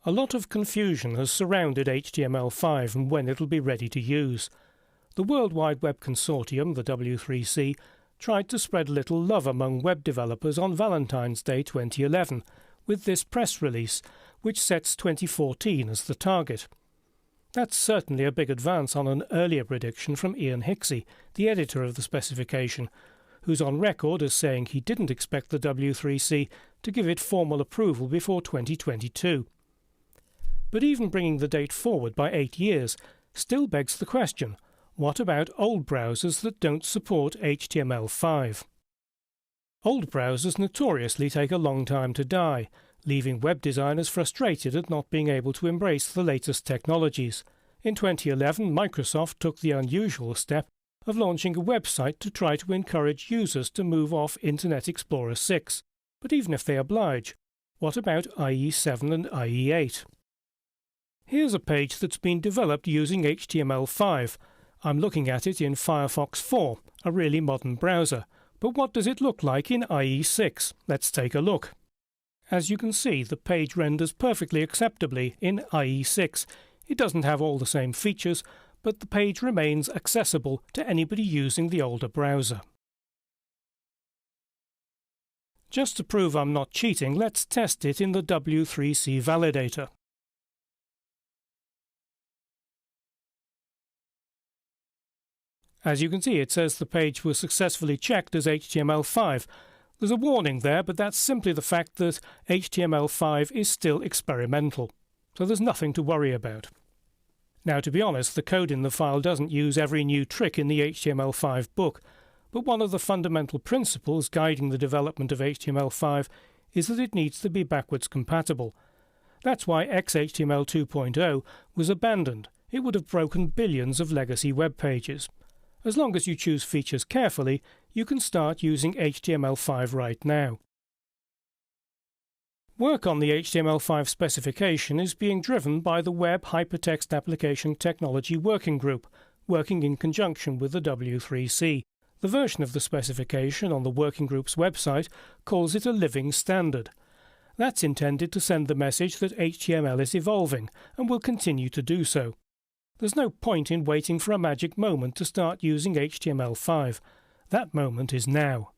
A lot of confusion has surrounded HTML5 and when it'll be ready to use. The World Wide Web Consortium, the W3C, tried to spread a little love among web developers on Valentine's Day 2011 with this press release, which sets 2014 as the target. That's certainly a big advance on an earlier prediction from Ian Hicksey, the editor of the specification, who's on record as saying he didn't expect the W3C to give it formal approval before 2022. But even bringing the date forward by 8 years still begs the question, what about old browsers that don't support HTML5? Old browsers notoriously take a long time to die, leaving web designers frustrated at not being able to embrace the latest technologies. In 2011, Microsoft took the unusual step of launching a website to try to encourage users to move off Internet Explorer 6. But even if they oblige, what about IE7 and IE8? Here's a page that's been developed using HTML5. I'm looking at it in Firefox 4, a really modern browser. But what does it look like in IE6? Let's take a look. As you can see, the page renders perfectly acceptably in IE6. It doesn't have all the same features, but the page remains accessible to anybody using the older browser. Just to prove I'm not cheating, let's test it in the W3C validator. As you can see, it says the page was successfully checked as HTML5. There's a warning there, but that's simply the fact that HTML5 is still experimental, so there's nothing to worry about. Now, to be honest, the code in the file doesn't use every new trick in the HTML5 book, but one of the fundamental principles guiding the development of HTML5 is that it needs to be backwards compatible. That's why XHTML 2.0 was abandoned. It would have broken billions of legacy web pages. As long as you choose features carefully, you can start using HTML5 right now. Work on the HTML5 specification is being driven by the Web Hypertext Application Technology Working Group, working in conjunction with the W3C. The version of the specification on the working group's website calls it a living standard. That's intended to send the message that HTML is evolving and will continue to do so. There's no point in waiting for a magic moment to start using HTML5. That moment is now.